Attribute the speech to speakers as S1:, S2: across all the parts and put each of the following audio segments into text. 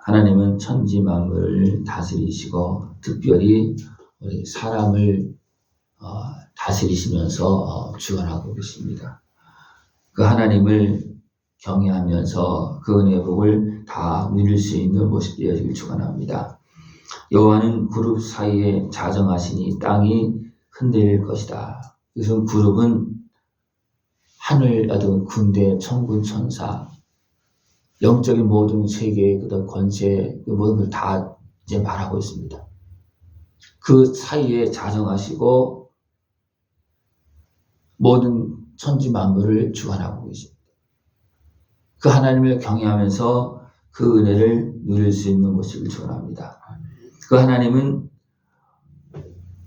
S1: 하나님은 천지 만물을 다스리시고 특별히 우리 사람을 다스리시면서 주관하고 계십니다. 그 하나님을 경외하면서 그 은혜의 복을 다 누릴 수 있는 모습 되어지길 축원합니다. 여호와는 그룹 사이에 자정하시니 땅이 흔들릴 것이다. 그래서 그룹은 하늘 어떤 군대, 천군, 천사, 영적인 모든 세계의 그런 권세, 모든 걸 다 이제 말하고 있습니다. 그 사이에 자정하시고 모든 천지 만물을 주관하고 계십니다. 그 하나님을 경외하면서 그 은혜를 누릴 수 있는 모습을 축원합니다. 그 하나님은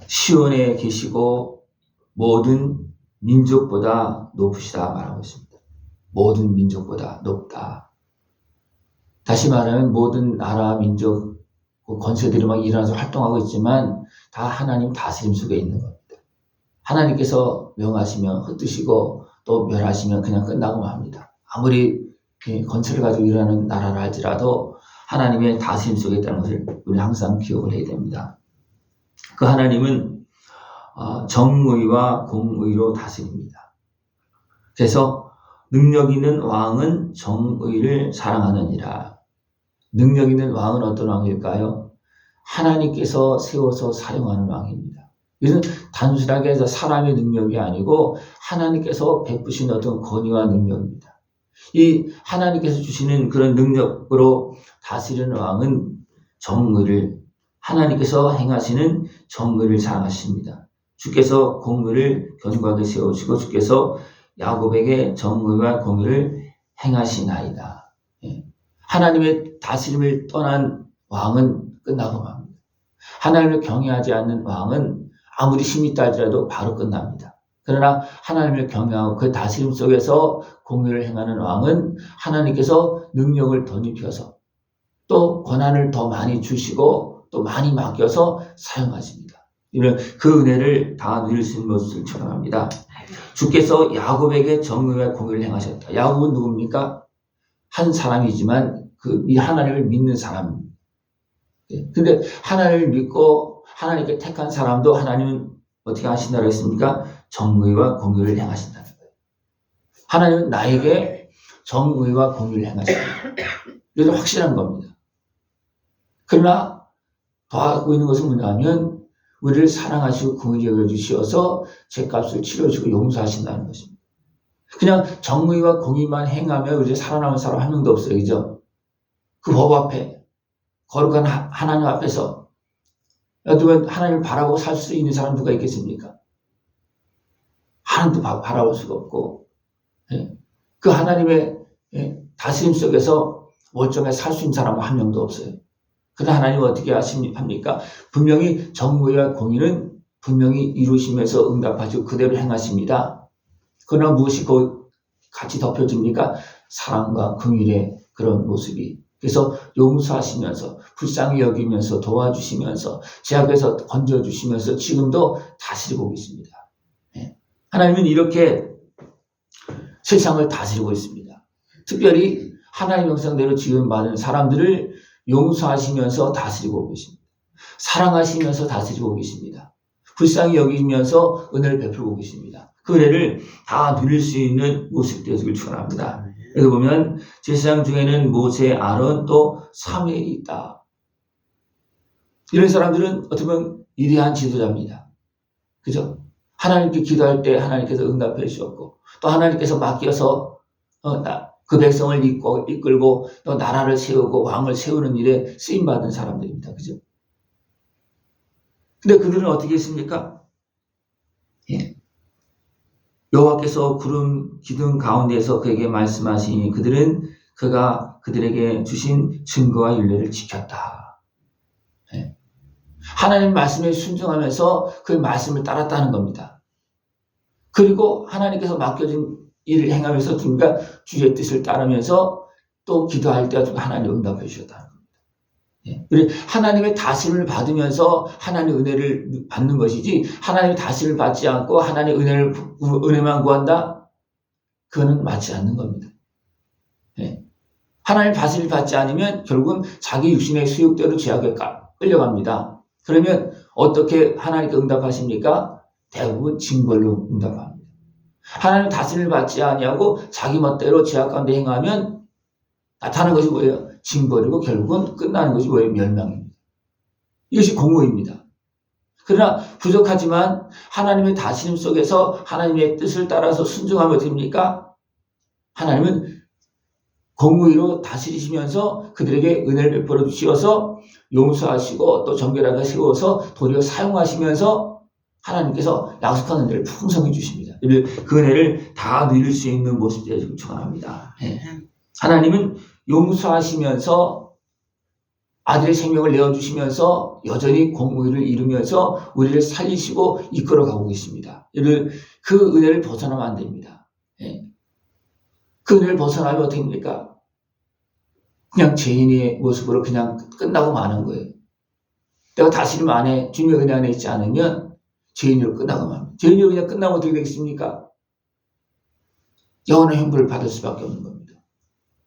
S1: 시온에 계시고 모든 민족보다 높으시다 말하고 있습니다. 모든 민족보다 높다. 다시 말하면 모든 나라, 민족, 권세들이 막 일어나서 활동하고 있지만 다 하나님 다스림 속에 있는 겁니다. 하나님께서 명하시면 흩으시고 또 멸하시면 그냥 끝나고 맙니다. 아무리 권세를 가지고 일어나는 나라를 할지라도 하나님의 다스림 속에 있다는 것을 우리 항상 기억을 해야 됩니다. 그 하나님은 정의와 공의로 다스립니다. 그래서 능력 있는 왕은 정의를 사랑하느니라. 능력 있는 왕은 어떤 왕일까요? 하나님께서 세워서 사용하는 왕입니다. 이것은 단순하게 해서 사람의 능력이 아니고 하나님께서 베푸신 어떤 권위와 능력입니다. 이 하나님께서 주시는 그런 능력으로 다스리는 왕은 정의를, 하나님께서 행하시는 정의를 사랑하십니다. 주께서 공의를 견고하게 세우시고 주께서 야곱에게 정의와 공의를 행하시나이다. 하나님의 다스림을 떠난 왕은 끝나고 맙니다. 하나님을 경외하지 않는 왕은 아무리 힘이 있다 할지라도 바로 끝납니다. 그러나 하나님을 경외하고 그 다스림 속에서 공의를 행하는 왕은 하나님께서 능력을 더 입혀서 또 권한을 더 많이 주시고 또 많이 맡겨서 사용하십니다. 이런 그 은혜를 다 누릴 수 있는 것을 축원합니다. 주께서 야곱에게 정의와 공의를 행하셨다. 야곱은 누굽니까? 한 사람이지만 이 하나님을 믿는 사람입니다. 근데 하나님을 믿고 하나님께 택한 사람도 하나님은 어떻게 하신다고 했습니까? 정의와 공의를 행하신다는 거예요. 하나님은 나에게 정의와 공의를 행하신다. 이것은 확실한 겁니다. 그러나 더 하고 있는 것은 뭐냐면 우리를 사랑하시고 긍휼히 여겨주시어서 죄값을 치러주고 용서하신다는 것입니다. 그냥 정의와 공의만 행하면 우리 살아남은 사람 한 명도 없어요. 그죠? 그 법 앞에 거룩한 하나님 앞에서 여러분 하나님을 바라보고 살 수 있는 사람 누가 있겠습니까? 하나님도 바라볼 수가 없고 그 하나님의 다스림 속에서 멀쩡하게 살 수 있는 사람은 한 명도 없어요. 그러나 하나님은 어떻게 합니까? 분명히 정의와 공의는 분명히 이루시면서 응답하시고 그대로 행하십니다. 그러나 무엇이 같이 덮여집니까? 사랑과 긍휼의 그런 모습이. 그래서 용서하시면서 불쌍히 여기면서 도와주시면서 제약에서 건져주시면서 지금도 다스리고 계십니다. 하나님은 이렇게 세상을 다스리고 있습니다. 특별히 하나님 형상대로 지음받은 사람들을 용서하시면서 다스리고 계십니다. 사랑하시면서 다스리고 계십니다. 불쌍히 여기면서 은혜를 베풀고 계십니다. 그 은혜를 다 누릴 수 있는 모습 되시길 축원합니다. 여기 보면 제사장 중에는 모세, 아론 또 사무엘이 있다. 이런 사람들은 어떻게 보면 위대한 지도자입니다. 그죠? 하나님께 기도할 때 하나님께서 응답해 주셨고 또 하나님께서 맡겨서 그 백성을 이끌고 또 나라를 세우고 왕을 세우는 일에 쓰임받은 사람들입니다. 그죠? 근데 그들은 어떻게 했습니까? 여호와께서 구름 기둥 가운데서 그에게 말씀하시니 그들은 그가 그들에게 주신 증거와 율례를 지켰다. 하나님 말씀에 순종하면서 그 말씀을 따랐다는 겁니다. 그리고 하나님께서 맡겨진 일을 행하면서 우리가 주의 뜻을 따르면서 또 기도할 때 하나님 응답해 주셨다는 겁니다. 우리 하나님의 다스림을 받으면서 하나님의 은혜를 받는 것이지 하나님의 다스림을 받지 않고 하나님의 은혜만 구한다? 그거는 맞지 않는 겁니다. 하나님 다스림을 받지 않으면 결국은 자기 육신의 수욕대로 죄악에 끌려갑니다. 그러면 어떻게 하나님께 응답하십니까? 대부분 징벌로 응답합니다. 하나님 다스림을 받지 아니하고 자기 멋대로 죄악 가운데 행하면 나타나는 것이 뭐예요? 징벌이고 결국은 끝나는 것이 뭐예요? 멸망입니다. 이것이 공의입니다. 그러나 부족하지만 하나님의 다스림 속에서 하나님의 뜻을 따라서 순종하면 어떻게 됩니까? 하나님은 공의로 다스리시면서 그들에게 은혜를 베풀어 주시어서 용서하시고 또 정결하게 세워서 도리어 사용하시면서 하나님께서 약속한 은혜를 풍성히 주십니다. 그 은혜를 다 누릴 수 있는 모습들을 지금 축원합니다. 하나님은 용서하시면서 아들의 생명을 내어주시면서 여전히 공의를 이루면서 우리를 살리시고 이끌어가고 계십니다. 그 은혜를 벗어나면 안 됩니다. 그 은혜를 벗어나면 어떻게 됩니까? 그냥 죄인의 모습으로 그냥 끝나고 마는 거예요. 내가 다스림 안에, 주님의 은혜 안에 있지 않으면 죄인으로 끝나고 맙니다. 죄인으로 그냥 끝나면 어떻게 되겠습니까? 영원한 형벌을 받을 수밖에 없는 겁니다.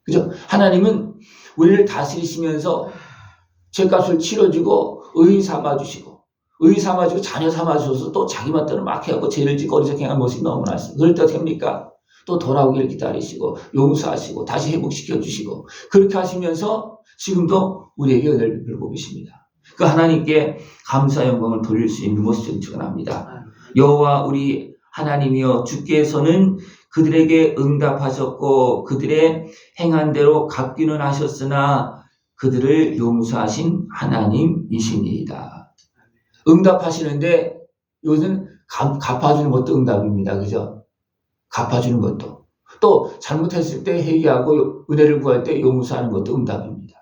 S1: 그죠? 하나님은 우리를 다스리시면서 죄값을 치러주고 의인 삼아주시고 의인 삼아주고 자녀 삼아주셔서 또 자기 멋대로 막 해갖고 죄를 짓고 어리석게 행한 모습이 너무나 있습니다. 그럴 때 어떻게 합니까? 또 돌아오기를 기다리시고 용서하시고 다시 회복시켜 주시고 그렇게 하시면서 지금도 우리에게 은혜를 베풀고 계십니다. 그 하나님께 감사 영광을 돌릴 수 있는 모습을 축원합니다. 여호와 우리 하나님이여 주께서는 그들에게 응답하셨고 그들의 행한 대로 갚기는 하셨으나 그들을 용서하신 하나님이시니이다. 응답하시는데 이것은 갚아주는 것도 응답입니다. 그죠? 갚아주는 것도. 또 잘못했을 때 회개하고 은혜를 구할 때 용서하는 것도 응답입니다.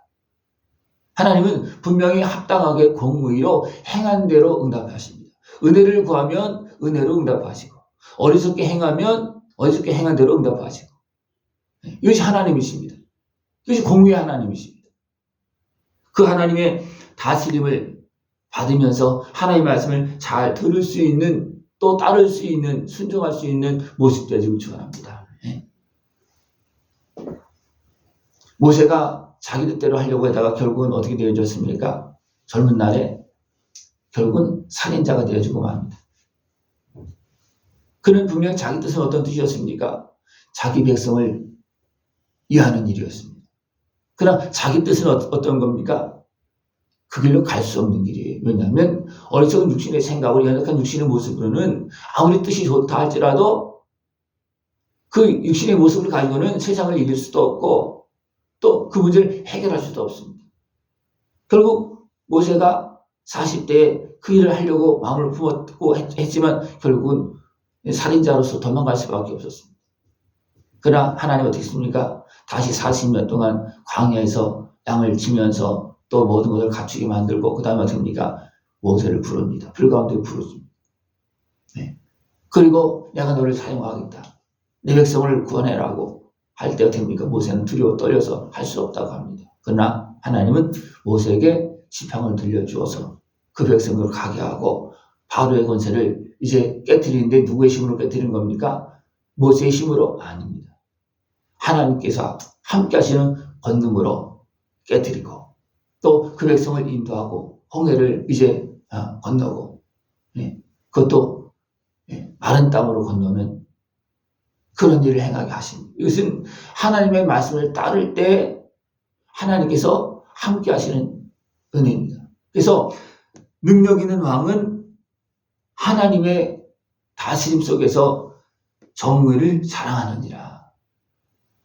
S1: 하나님은 분명히 합당하게 공의로 행한 대로 응답하십니다. 은혜를 구하면 은혜로 응답하시고 어리석게 행하면 어리석게 행한 대로 응답하시고 이것이 하나님이십니다. 이것이 공의의 하나님이십니다. 그 하나님의 다스림을 받으면서 하나님의 말씀을 잘 들을 수 있는 또 따를 수 있는 순종할 수 있는 모습들을 지금 축원합니다. 모세가 자기 뜻대로 하려고 하다가 결국은 어떻게 되어졌습니까? 젊은 날에 결국은 살인자가 되어지고 맙니다. 그는 분명히 자기 뜻은 어떤 뜻이었습니까? 자기 백성을 위하는 일이었습니다. 그러나 자기 뜻은 어떤 겁니까? 그 길로 갈 수 없는 길이에요. 왜냐하면 어리석은 육신의 생각으로 연약한 육신의 모습으로는 아무리 뜻이 좋다 할지라도 그 육신의 모습을 가지고는 세상을 이길 수도 없고 또 그 문제를 해결할 수도 없습니다. 결국 모세가 40대에 그 일을 하려고 마음을 품었고 했지만 결국은 살인자로서 도망갈 수밖에 없었습니다. 그러나 하나님 어떻게 했습니까? 다시 40년 동안 광야에서 양을 치면서 또 모든 것을 갖추게 만들고 그 다음에 어떻게 합니까? 모세를 부릅니다. 불 가운데 부르십니다. 그리고 내가 너를 사용하겠다. 내 백성을 구원해라고 할 때 어떻게 합니까? 모세는 두려워 떨려서 할 수 없다고 합니다. 그러나 하나님은 모세에게 지팡을 들려주어서 그 백성을 가게 하고 바로의 권세를 이제 깨트리는데 누구의 힘으로 깨트리는 겁니까? 모세의 힘으로? 아닙니다. 하나님께서 함께 하시는 권능으로 깨트리고 또 그 백성을 인도하고 홍해를 이제 건너고 그것도 마른 땅으로 건너는 그런 일을 행하게 하십니다. 이것은 하나님의 말씀을 따를 때 하나님께서 함께 하시는 은혜입니다. 그래서 능력 있는 왕은 하나님의 다스림 속에서 정의를 자랑하느니라.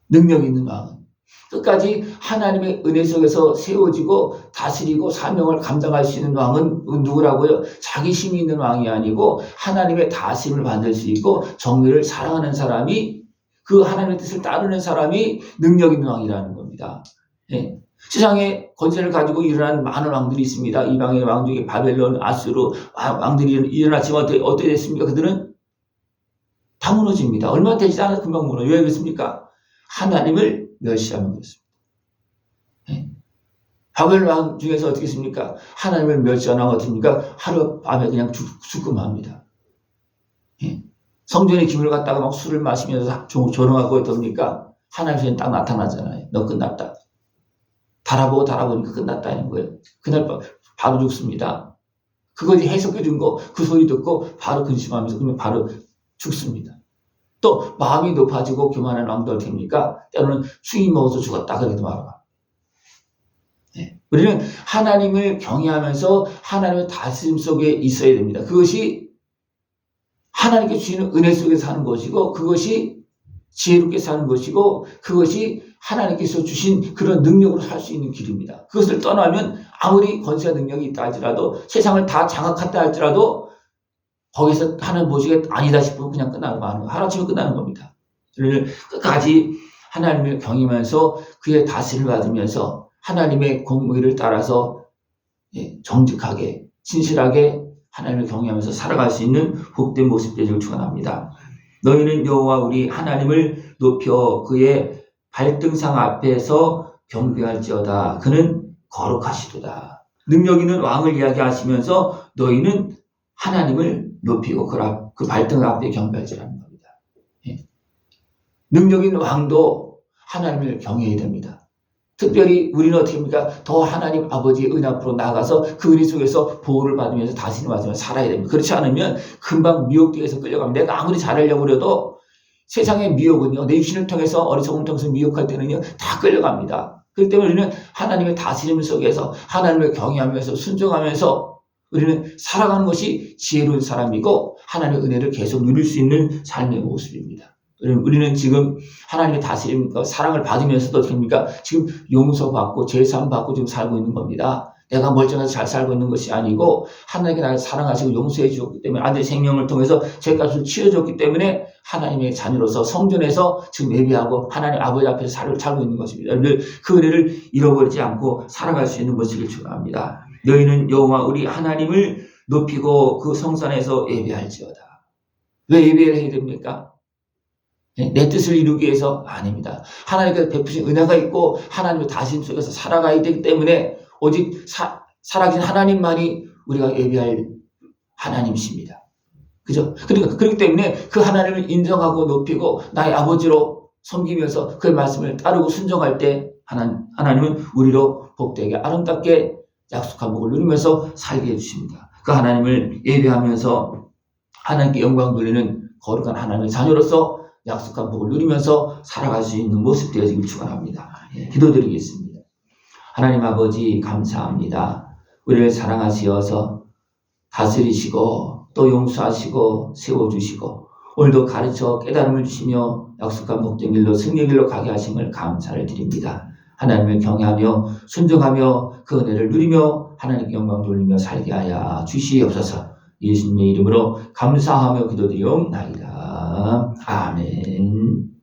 S1: 능력 있는 왕은 끝까지 하나님의 은혜 속에서 세워지고 다스리고 사명을 감당할 수 있는 왕은 누구라고요? 자기 힘이 있는 왕이 아니고 하나님의 다스림을 받을 수 있고 정의를 사랑하는 사람이 그 하나님의 뜻을 따르는 사람이 능력 있는 왕이라는 겁니다. 세상에 권세를 가지고 일어난 많은 왕들이 있습니다. 이방의 왕 중에 바벨론, 아수르 왕들이 일어났지만 어떻게 됐습니까? 그들은 다 무너집니다. 얼마 되지 않아서 금방 무너져요. 왜 그렇습니까? 하나님을 멸시하는 것입니다. 바벨론 왕 중에서 어떻게 했습니까? 하나님을 멸시하는 왕 어떻습니까? 하룻밤에 그냥 죽고 맙니다. 성전의 기물을 갖다가 막 술을 마시면서 조롱하고 어떻습니까? 하나님께서 딱 나타나잖아요. 너 끝났다. 달아보니까 끝났다는 거예요. 그날 바로 죽습니다. 그거 이제 해석해 준 거, 그 소리 듣고 바로 근심하면서 그냥 바로 죽습니다. 또 마음이 높아지고 교만한 왕도 할 테니까 때로는 술이 먹어서 죽었다 그래도 말아봐. 네. 우리는 하나님을 경외하면서 하나님의 다스림 속에 있어야 됩니다. 그것이 하나님께 주시는 은혜 속에 사는 것이고, 그것이 지혜롭게 사는 것이고, 그것이 하나님께서 주신 그런 능력으로 살 수 있는 길입니다. 그것을 떠나면 아무리 권세와 능력이 있다 할지라도, 세상을 다 장악한다 할지라도 거기서 하나님 보시기에 아니다 싶으면 그냥 끝나는 거 아니에요. 하루아침에 끝나는 겁니다. 우리는 끝까지 하나님을 경외하면서 그의 다스림을 받으면서 하나님의 공의를 따라서 정직하게 진실하게 하나님을 경외하면서 살아갈 수 있는 복된 모습 되기를 축원합니다. 너희는 여호와 우리 하나님을 높여 그의 발등상 앞에서 경배할지어다. 그는 거룩하시도다. 능력 있는 왕을 이야기하시면서 너희는 하나님을 높이고 그 발등 앞에 경배할지라는 겁니다. 능력 있는 왕도 하나님을 경외해야 됩니다. 특별히 우리는 어떻게 합니까? 더 하나님 아버지의 은 앞으로 나아가서 그 은혜 속에서 보호를 받으면서 다스림을 받으면서 살아야 됩니다. 그렇지 않으면 금방 미혹되어서 끌려가면 내가 아무리 잘하려고 해도 세상의 미혹은요, 내 육신을 통해서 어리석음을 통해서 미혹할 때는요 다 끌려갑니다. 그렇기 때문에 우리는 하나님의 다스림 속에서 하나님을 경외하면서 순종하면서 우리는 살아가는 것이 지혜로운 사람이고 하나님의 은혜를 계속 누릴 수 있는 삶의 모습입니다. 우리는 지금 하나님의 다스림, 사랑을 받으면서도 어떻습니까? 지금 용서받고 제사함받고 지금 살고 있는 겁니다. 내가 멀쩡해서 잘 살고 있는 것이 아니고 하나님께 나를 사랑하시고 용서해 주셨기 때문에 아들의 생명을 통해서 죄값을 치러줬기 때문에 하나님의 자녀로서 성전에서 지금 예배하고 하나님 아버지 앞에서 살고 있는 것입니다. 여러분들 그 은혜를 잃어버리지 않고 살아갈 수 있는 모습을 축원합니다. 너희는 여호와 우리 하나님을 높이고 그 성산에서 예배할지어다. 왜 예배를 해야 됩니까? 내 뜻을 이루기 위해서 아닙니다. 하나님께서 베푸신 은혜가 있고 하나님의 다스림 속에서 살아가야 되기 때문에 오직 살아계신 하나님만이 우리가 예배할 하나님이십니다. 그죠? 그러니까 그렇기 때문에 그 하나님을 인정하고 높이고 나의 아버지로 섬기면서 그의 말씀을 따르고 순종할 때 하나님은 우리로 복되게 아름답게 약속한 복을 누리면서 살게 해주십니다. 그 하나님을 예배하면서 하나님께 영광 돌리는 거룩한 하나님의 자녀로서 약속한 복을 누리면서 살아갈 수 있는 모습 되어지길 축원합니다. 기도드리겠습니다. 하나님 아버지 감사합니다. 우리를 사랑하시어서 다스리시고 또 용서하시고 세워주시고 오늘도 가르쳐 깨달음을 주시며 약속한 복된 길로 승리의 길로 가게 하심을 감사를 드립니다. 하나님을 경외하며 순종하며 그 은혜를 누리며 하나님께 영광 돌리며 살게 하여 주시옵소서. 예수님의 이름으로 감사하며 기도드리옵나이다. 아멘.